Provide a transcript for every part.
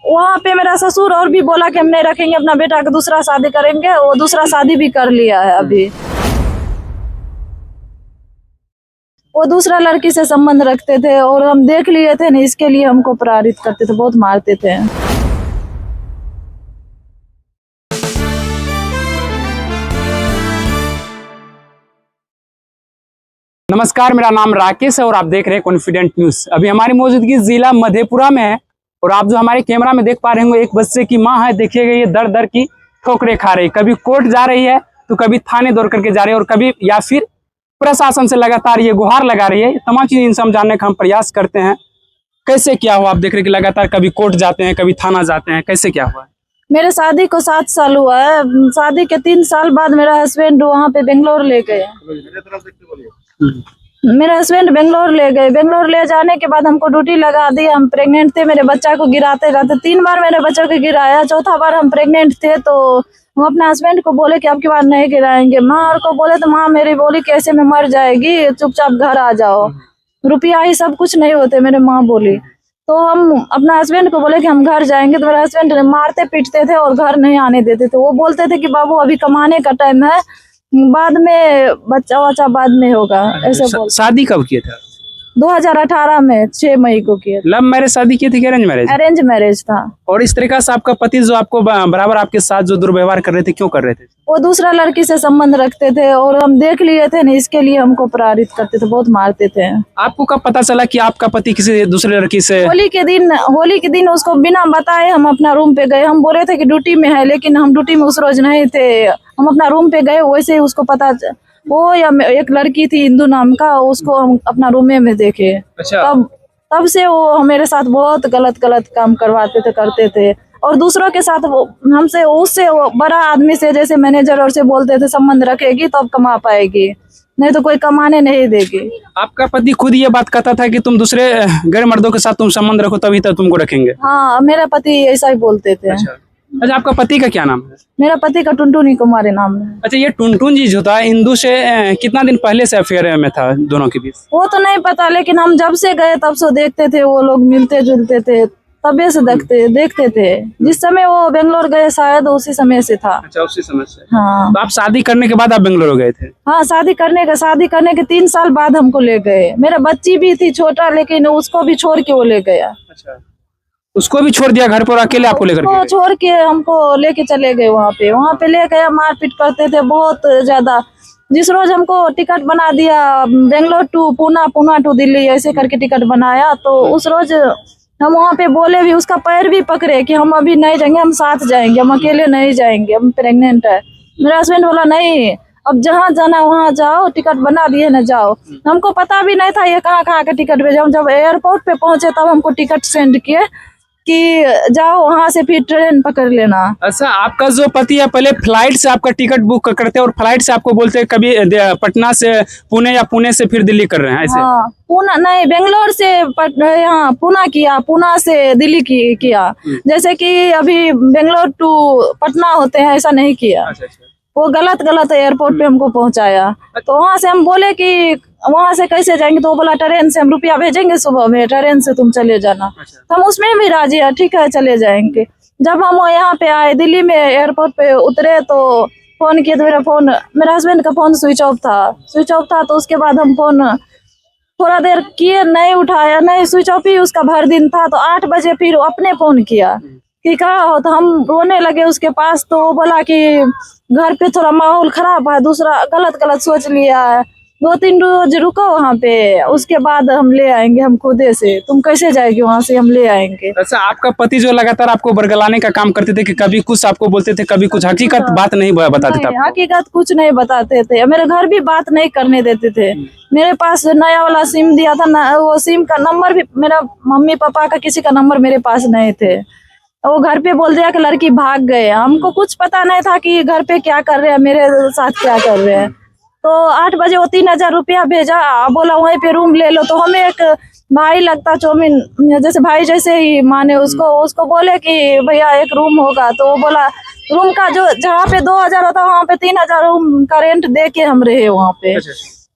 वहाँ पे मेरा ससुर और भी बोला कि हम नहीं रखेंगे, अपना बेटा का दूसरा शादी करेंगे। वो दूसरा शादी भी कर लिया है अभी। वो दूसरा लड़की से संबंध रखते थे और हम देख लिए थे ना, इसके लिए हमको प्रताड़ित करते थे, बहुत मारते थे। नमस्कार, मेरा नाम राकेश है और आप देख रहे हैं कॉन्फिडेंट न्यूज। अभी हमारी मौजूदगी जिला मधेपुरा में है और आप जो हमारे कैमरा में देख पा रहे होंगे, एक बच्चे की माँ है। देखिएगा, ये दर दर की ठोकरें खा रही, कभी कोर्ट जा रही है तो कभी थाने दौड़ करके जा रही है और कभी या फिर प्रशासन से लगातार ये गुहार लगा रही है। तमाम चीज इनसे हम जानने का हम प्रयास करते हैं। कैसे क्या हुआ, आप देख रहे हैं कि लगातार कभी कोर्ट जाते हैं, कभी थाना जाते हैं। कैसे क्या हुआ? मेरे शादी को 7 साल हुआ है। शादी के 3 साल बाद मेरा हस्बैंड वहाँ पे बेंगलोर ले गए। मेरे हस्बैंड बेंगलोर ले गए। बेंगलोर ले जाने के बाद हमको ड्यूटी लगा दी। हम प्रेग्नेंट थे, मेरे बच्चा को गिराते रहते। 3 बार मेरे बच्चों को गिराया, चौथा बार हम प्रेग्नेंट थे तो हम अपने हस्बैंड को बोले कि अब की बार नहीं गिराएंगे। माँ और को बोले तो माँ मेरी बोली कि ऐसे में मर जाएगी, चुपचाप घर आ जाओ, रुपया ही सब कुछ नहीं होते, मेरे माँ बोली। तो हम अपना हस्बैंड को बोले कि हम घर जाएंगे, तो मेरे हस्बैंड मारते पीटते थे और घर नहीं आने देते थे। वो बोलते थे कि बाबू अभी कमाने का टाइम है, बाद में बच्चा वच्चा बाद में होगा, ऐसे बोल। शादी कब किए थे? 2018 में 6 मई को किए। लव मैरिज शादी की थी कि अरेंज मैरिज? अरेंज मैरिज था। और इस तरीका से आपका पति जो आपको बराबर आपके साथ जो दुर्व्यवहार कर रहे थे, क्यों कर रहे थे? वो दूसरा लड़की से संबंध रखते थे और हम देख लिए थे ना, इसके लिए हमको प्रताड़ित करते थे, बहुत मारते थे। आपको कब पता चला कि आपका पति किसी दूसरे लड़की से? होली के दिन उसको बिना बताए हम अपना रूम पे गए। हम बोले थे कि ड्यूटी में है, लेकिन हम ड्यूटी में उस रोज नहीं थे। हम अपना रूम पे गए, वैसे ही उसको पता, वो या एक लड़की थी इंदू नाम का, उसको हम अपना रूम में देखे। अच्छा। तब से वो मेरे साथ बहुत गलत काम करते थे और दूसरों के साथ वो हमसे, उससे वो बड़ा आदमी से, जैसे मैनेजर और से बोलते थे संबंध रखेगी तब तो कमा पाएगी, नहीं तो कोई कमाने नहीं देगी। आपका पति खुद ये बात कहता था कि तुम दूसरे गैर मर्दों के साथ तुम संबंध रखो तभी तो तुमको रखेंगे? हाँ, मेरा पति ऐसा ही बोलते थे। अच्छा, आपका पति का क्या नाम है? मेरा पति का टुनटुनी कुमारी नाम है। अच्छा, ये टुनटुन जी जो था, इंदू से कितना दिन पहले से अफेयर में था दोनों के बीच? वो तो नहीं पता, लेकिन हम जब से गए तब से देखते थे, वो लोग मिलते जुलते थे, तबे से देखते थे। जिस समय वो बेंगलोर गए शायद उसी समय से था। अच्छा, उसी समय से। हाँ। तो आप शादी करने के बाद आप बेंगलोर गए थे? हाँ, शादी करने के 3 साल बाद हमको ले गए। मेरा बच्ची भी थी छोटा, लेकिन उसको भी छोड़ के वो ले गया। अच्छा, उसको भी छोड़ दिया घर पर, अकेले आपको लेकर के? छोड़ के हमको लेके चले गए। वहाँ पे ले गए, मारपीट करते थे बहुत ज्यादा। जिस रोज हमको टिकट बना दिया बेंगलोर टू पूना, पूना टू दिल्ली, ऐसे करके टिकट बनाया, तो उस रोज हम वहाँ पे बोले भी, उसका पैर भी पकड़े कि हम अभी नहीं जाएंगे, हम साथ जाएंगे, हम अकेले नहीं जाएंगे, हम प्रेग्नेंट है। मेरा हस्बैंड बोला नहीं, अब जहाँ जाना वहाँ जाओ, टिकट बना दिए ना, जाओ। हमको पता भी नहीं था ये कहाँ का टिकट भेजा। हम जब एयरपोर्ट पे पहुंचे तब हमको टिकट सेंड किए कि जाओ वहाँ से फिर ट्रेन पकड़ लेना। अच्छा, आपका जो पति है पहले फ्लाइट से आपका टिकट बुक करते हैं और फ्लाइट से आपको बोलते हैं कभी पटना से पुणे या पुणे से फिर दिल्ली कर रहे हैं, ऐसे? हाँ, पुणे नहीं, बेंगलोर से यहाँ पुणे किया, पुणे से दिल्ली किया। जैसे कि अभी बेंगलोर टू पटना होते हैं, ऐसा नहीं किया। अच्छा। वो गलत एयरपोर्ट पे हमको पहुंचाया। तो वहाँ से हम बोले कि वहाँ से कैसे जाएंगे, तो वो बोला ट्रेन से हम रुपया भेजेंगे, सुबह में ट्रेन से तुम चले जाना। तो हम उसमें भी राजी है, ठीक है चले जाएंगे। जब हम यहाँ पे आए दिल्ली में, एयरपोर्ट पे उतरे तो फोन किए, तो मेरा हस्बैंड का फोन स्विच ऑफ था। तो उसके बाद हम फोन थोड़ा देर किए, नहीं उठाया, नहीं, स्विच ऑफ ही उसका भर दिन था। तो 8 बजे फिर अपने फोन किया कि कहाँ हो, तो हम रोने लगे उसके पास। तो वो बोला कि घर पे थोड़ा माहौल खराब है, दूसरा गलत सोच लिया है, 2-3 रोज रुको वहाँ पे, उसके बाद हम ले आएंगे, हम खुदे से, तुम कैसे जाएगी वहाँ से, हम ले आएंगे। अच्छा, आपका पति जो लगातार आपको बरगलाने का काम करते थे कि कभी कुछ आपको बोलते थे, कभी कुछ, हकीकत बात नहीं बताते थे? हकीकत कुछ नहीं बताते थे। मेरे घर भी बात नहीं करने देते थे। मेरे पास नया वाला सिम दिया था ना, वो सिम का नंबर भी मेरा मम्मी पापा का किसी का नंबर मेरे पास नहीं थे। वो घर पे बोल दिया कि लड़की भाग गए। हमको कुछ पता नहीं था कि घर पे क्या कर रहे हैं, मेरे साथ क्या कर रहे हैं। तो 8 बजे वो 3000 रुपया भेजा, बोला वहीं पे रूम ले लो। तो हमें एक भाई लगता, चौमिन जैसे भाई जैसे ही माने उसको बोले कि भैया एक रूम होगा। तो वो बोला रूम का जो जहाँ पे 2000 होता वहाँ पे 3000 रूम का रेंट दे के हम रहे वहाँ पे।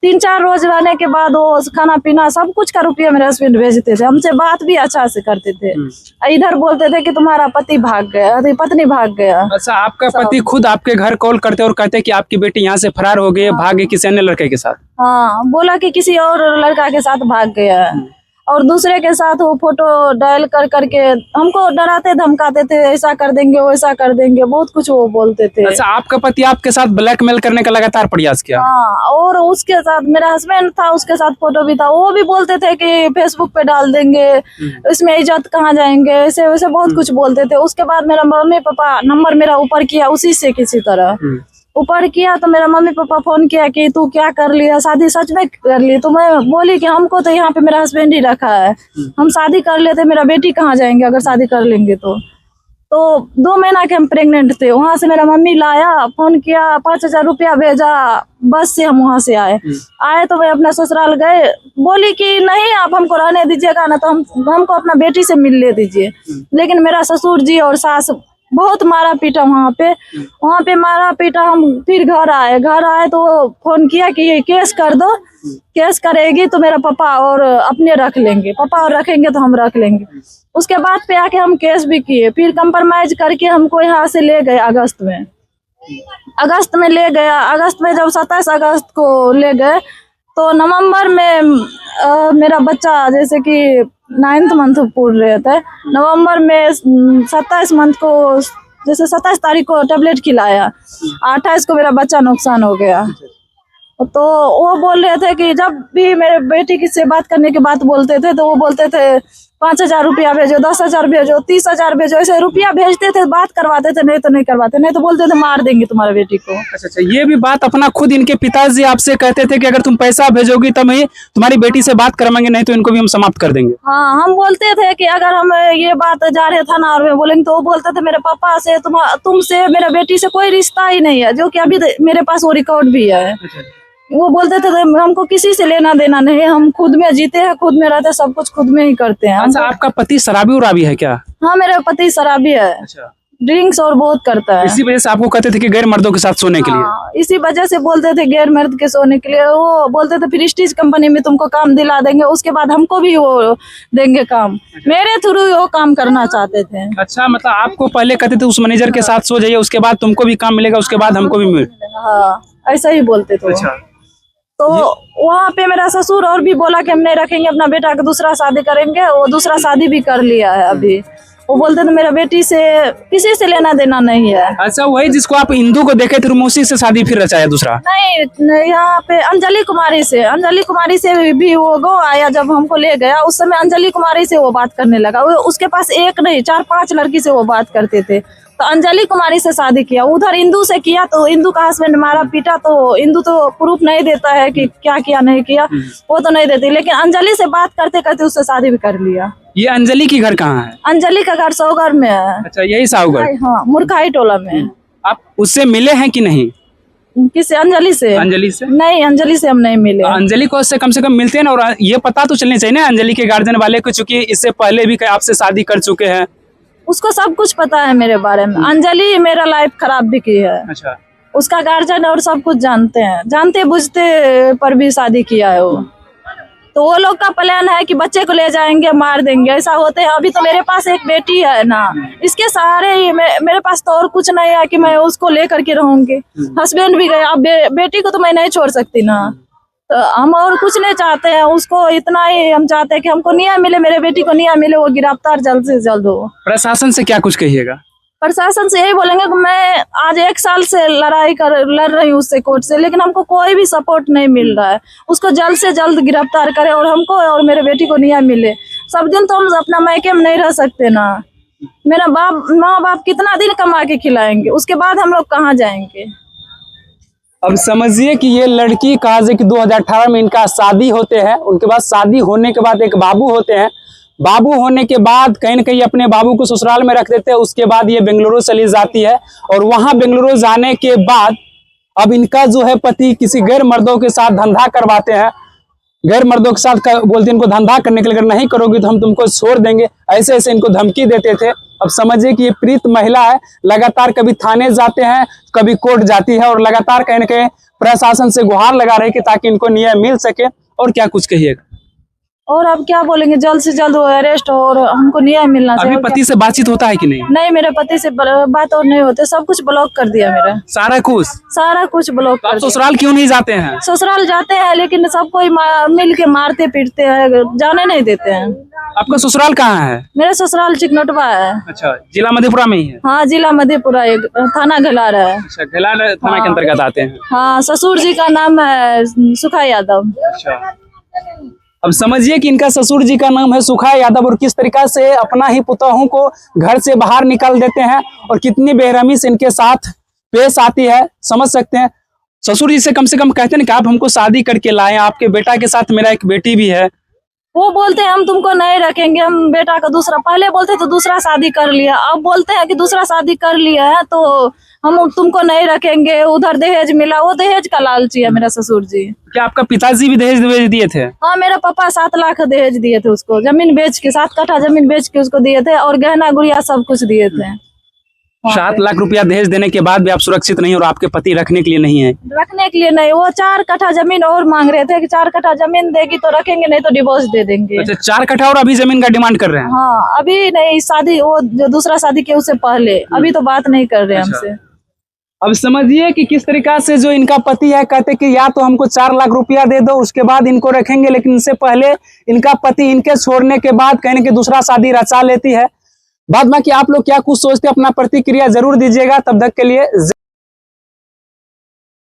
3-4 रोज रहने के बाद वो खाना पीना सब कुछ का रुपया मेरे हस्बैंड भेजते थे, हमसे बात भी अच्छा से करते थे। इधर बोलते थे कि तुम्हारा पति भाग गया, पत्नी भाग गया। अच्छा, आपका पति खुद आपके घर कॉल करते और कहते कि आपकी बेटी यहाँ से फरार हो गई है, भाग गई किसी अन्य लड़के के साथ? हाँ, बोला कि किसी और लड़का के साथ भाग गया है और दूसरे के साथ वो फोटो डायल कर करके हमको डराते धमकाते थे, ऐसा कर देंगे वैसा कर देंगे, बहुत कुछ वो बोलते थे। अच्छा, आपका पति आपके साथ ब्लैकमेल करने का लगातार प्रयास किया? हाँ, और उसके साथ मेरा हस्बैंड था, उसके साथ फोटो भी था, वो भी बोलते थे कि फेसबुक पे डाल देंगे, इसमें इज्जत कहाँ जाएंगे, ऐसे वैसे बहुत कुछ बोलते थे। उसके बाद मेरा मम्मी पापा नंबर मेरा ऊपर किया उसी से, किसी तरह ऊपर किया तो मेरा मम्मी पापा फोन किया कि तू क्या कर लिया, शादी सच में कर ली? तो मैं बोली कि हमको तो यहाँ पे मेरा हस्बैंड ही रखा है, हम शादी कर लेते, मेरा बेटी कहाँ जाएंगे अगर शादी कर लेंगे तो 2 महीना के हम प्रेग्नेंट थे। वहां से मेरा मम्मी लाया, फोन किया, 5,000 रुपया भेजा, बस से हम वहां से आए तो मैं अपना ससुराल गए, बोली कि नहीं आप हमको रहने दीजिएगा ना तो हमको अपना बेटी से मिल ले दीजिए। लेकिन मेरा ससुर जी और सास बहुत मारा पीटा वहाँ पे मारा पीटा। हम फिर घर आए तो फोन किया कि ये केस कर दो, केस करेगी तो मेरा पापा और अपने रख लेंगे, पापा और रखेंगे तो हम रख लेंगे। उसके बाद पे आके हम केस भी किए, फिर कंप्रोमाइज करके हमको यहाँ से ले गए अगस्त में ले गया। अगस्त में जब 27 अगस्त को ले गए तो नवंबर में मेरा बच्चा जैसे कि 9th मंथ पूर्ण रहे थे, नवंबर में 27 मंथ को जैसे 27 तारीख को टेबलेट खिलाया, 28 को मेरा बच्चा नुकसान हो गया। तो वो बोल रहे थे कि जब भी मेरे बेटी की से बात करने की बात बोलते थे तो वो बोलते थे 5,000 रुपया भेजो, 10,000 भेजो, 30,000 भेजो, ऐसे रुपया भेजते थे, बात करवाते थे, नहीं तो नहीं करवाते, नहीं तो बोलते थे मार देंगे तुम्हारे बेटी को। अच्छा, ये भी बात अपना खुद इनके पिताजी आपसे कहते थे कि अगर तुम पैसा भेजोगी तब ही तुम्हारी बेटी से बात करवाएंगे, नहीं तो इनको भी हम समाप्त कर देंगे? हाँ, हम बोलते थे कि अगर हम ये बात जा रहे थाना और बोलेंगे तो वो बोलते थे मेरे पापा से तुमसे मेरा बेटी से कोई रिश्ता ही नहीं है, जो कि अभी मेरे पास वो रिकॉर्ड भी है। वो बोलते थे हमको किसी से लेना देना नहीं, हम खुद में जीते हैं, खुद में रहते, सब कुछ खुद में ही करते हैं। अच्छा, आपका पति शराबी उराबी है क्या? हाँ, मेरा पति शराबी है। अच्छा, ड्रिंक्स और बहुत करता है। इसी वजह से आपको कहते थे कि गैर मर्दों के साथ सोने के लिए? हाँ, इसी वजह से बोलते थे गैर मर्द के सोने के लिए। वो बोलते थे प्रेस्टीज कंपनी में तुमको काम दिला देंगे, उसके बाद हमको भी वो देंगे काम, मेरे थ्रू वो काम करना चाहते थे। अच्छा, मतलब आपको पहले कहते थे उस मैनेजर के साथ सो जाइए, उसके बाद तुमको भी काम मिलेगा, उसके बाद हमको भी मिले? हाँ, ऐसा ही बोलते थे। अच्छा, तो वहाँ पे मेरा ससुर और भी बोला कि हम नहीं रखेंगे, अपना बेटा का दूसरा शादी करेंगे। वो दूसरा शादी भी कर लिया है अभी। वो बोलते थे मेरा बेटी से किसी से लेना देना नहीं है। अच्छा, वही जिसको आप हिंदू को देखे थे उसी से शादी फिर रचाया दूसरा? नहीं, यहाँ पे अंजलि कुमारी से भी वो गो आया, जब हमको ले गया उस समय अंजलि कुमारी से वो बात करने लगा। वो उसके पास एक नहीं 4-5 लड़की से वो बात करते थे। तो अंजलि कुमारी से शादी किया, उधर इंदू से किया तो इंदू का हस्बैंड मारा पीटा, तो इंदू तो प्रूफ नहीं देता है कि क्या किया नहीं किया, वो तो नहीं देती, लेकिन अंजलि से बात करते करते उससे शादी भी कर लिया। ये अंजलि की घर कहाँ है? अंजलि का घर साहूगढ़ में है। अच्छा, यही साहूगढ़? हाँ, मुरखाई टोला में। आप उससे मिले हैं कि नहीं? किससे? अंजलि से? अंजलि से नहीं, अंजलि से हम नहीं मिले। अंजलि को उससे कम से कम मिलते हैं ना, और ये पता तो चलनी चाहिए ना अंजलि के गार्जियन वाले को, चूंकि इससे पहले भी आपसे शादी कर चुके हैं। उसको सब कुछ पता है मेरे बारे में। अंजलि मेरा लाइफ खराब भी की है। अच्छा, उसका गार्जियन और सब कुछ जानते हैं, जानते बुझते पर भी शादी किया है वो। तो वो लोग का प्लान है कि बच्चे को ले जाएंगे, मार देंगे, ऐसा होते हैं। अभी तो मेरे पास एक बेटी है ना, इसके सहारे ही मेरे पास तो और कुछ नहीं है कि मैं उसको लेकर के रहूंगी। हस्बैंड भी गए, अब बेटी को तो मैं नहीं छोड़ सकती ना। तो हम और कुछ नहीं चाहते हैं, उसको इतना ही हम चाहते हैं कि हमको न्याय मिले, मेरे बेटी को न्याय मिले, वो गिरफ्तार जल्द से जल्द हो। प्रशासन से क्या कुछ कहिएगा? प्रशासन से यही बोलेंगे कि मैं आज 1 साल से लड़ रही हूँ उससे कोर्ट से, लेकिन हमको कोई भी सपोर्ट नहीं मिल रहा है। उसको जल्द से जल्द गिरफ्तार करे और हमको और मेरे बेटी को न्याय मिले। सब दिन तो हम अपना मायके में नहीं रह सकते ना। मेरा माँ बाप कितना दिन कमा के खिलाएंगे, उसके बाद हम लोग कहाँ जाएंगे? अब समझिए कि ये लड़की कहा जाए कि 2018 में इनका शादी होते हैं, उनके बाद शादी होने के बाद एक बाबू होते हैं। बाबू होने के बाद कहीं न कहीं अपने बाबू को ससुराल में रख देते हैं। उसके बाद ये बेंगलुरु चली जाती है और वहां बेंगलुरु जाने के बाद अब इनका जो है पति किसी गैर मर्दों के साथ धंधा करवाते हैं। गैर मर्दों के साथ बोलते हैं इनको धंधा करने के लिए, अगर नहीं करोगे तो हम तुमको छोड़ देंगे, ऐसे ऐसे इनको धमकी देते थे। अब समझिए कि ये पीड़ित महिला है, लगातार कभी थाने जाते हैं, कभी कोर्ट जाती है और लगातार कहीं न कहीं प्रशासन से गुहार लगा रही कि ताकि इनको न्याय मिल सके। और क्या कुछ कहिएगा? और अब क्या बोलेंगे, जल्द से जल्द वो अरेस्ट हो और हमको न्याय मिलना अभी चाहिए। पति से बातचीत होता है कि नहीं? नहीं, मेरे पति से बात और नहीं होते, सब कुछ ब्लॉक कर दिया मेरा, सारा कुछ ब्लॉक तो आप कर दिया। ससुराल क्यों नहीं जाते हैं? ससुराल जाते हैं लेकिन सब कोई मिल के मारते पीटते हैं, जाने नहीं देते हैं। आपका ससुराल कहाँ है? मेरा ससुराल चिकनोटवा है। अच्छा, जिला मधेपुरा में ही है? हाँ, जिला मधेपुरा, एक थाना घेलार है। अच्छा, घेलार थाना के अंतर्गत आते हैं। हाँ, ससुर जी का नाम है सुखा यादव। अच्छा, अब समझिए कि इनका ससुर जी का नाम है सुखा यादव और किस तरीका से अपना ही पुतोहू को घर से बाहर निकाल देते हैं और कितनी बेरहमी से इनके साथ पेश आती है, समझ सकते हैं। ससुर जी से कम कहते हैं कि आप हमको शादी करके लाए, आपके बेटा के साथ मेरा एक बेटी भी है। वो बोलते हैं हम तुमको नहीं रखेंगे, हम बेटा का दूसरा, पहले बोलते तो दूसरा शादी कर लिया, अब बोलते हैं कि दूसरा शादी कर लिया है तो हम तुमको नहीं रखेंगे। उधर दहेज मिला, वो दहेज का लालची है मेरा ससुर जी। क्या आपका पिताजी भी दहेज दिए थे? हाँ, मेरा पापा 7 लाख दहेज दिए थे उसको, जमीन बेच के, 7 कट्ठा जमीन बेच के उसको दिए थे और गहना गुड़िया सब कुछ दिए थे। 7 लाख रुपया दहेज देने के बाद भी आप सुरक्षित नहीं और आपके पति रखने के लिए नहीं है? रखने के लिए नहीं, वो 4 कट्ठा जमीन और मांग रहे थे कि 4 कट्ठा जमीन देगी तो रखेंगे, नहीं तो डिवोर्स दे देंगे। अच्छा, 4 कट्ठा और अभी जमीन का डिमांड कर रहे हैं? हाँ, अभी नहीं, शादी वो जो दूसरा शादी के उससे पहले, अभी तो बात नहीं कर रहे हमसे। अब समझिए कि किस तरीका से जो इनका पति है कहते कि या तो हमको 4 लाख रुपया दे दो, उसके बाद इनको रखेंगे, लेकिन इससे पहले इनका पति इनके छोड़ने के बाद कहीं न कहीं दूसरा शादी रचा लेती है। बाद बाकी आप लोग क्या कुछ सोचते हैं, अपना प्रतिक्रिया जरूर दीजिएगा। तब तक के लिए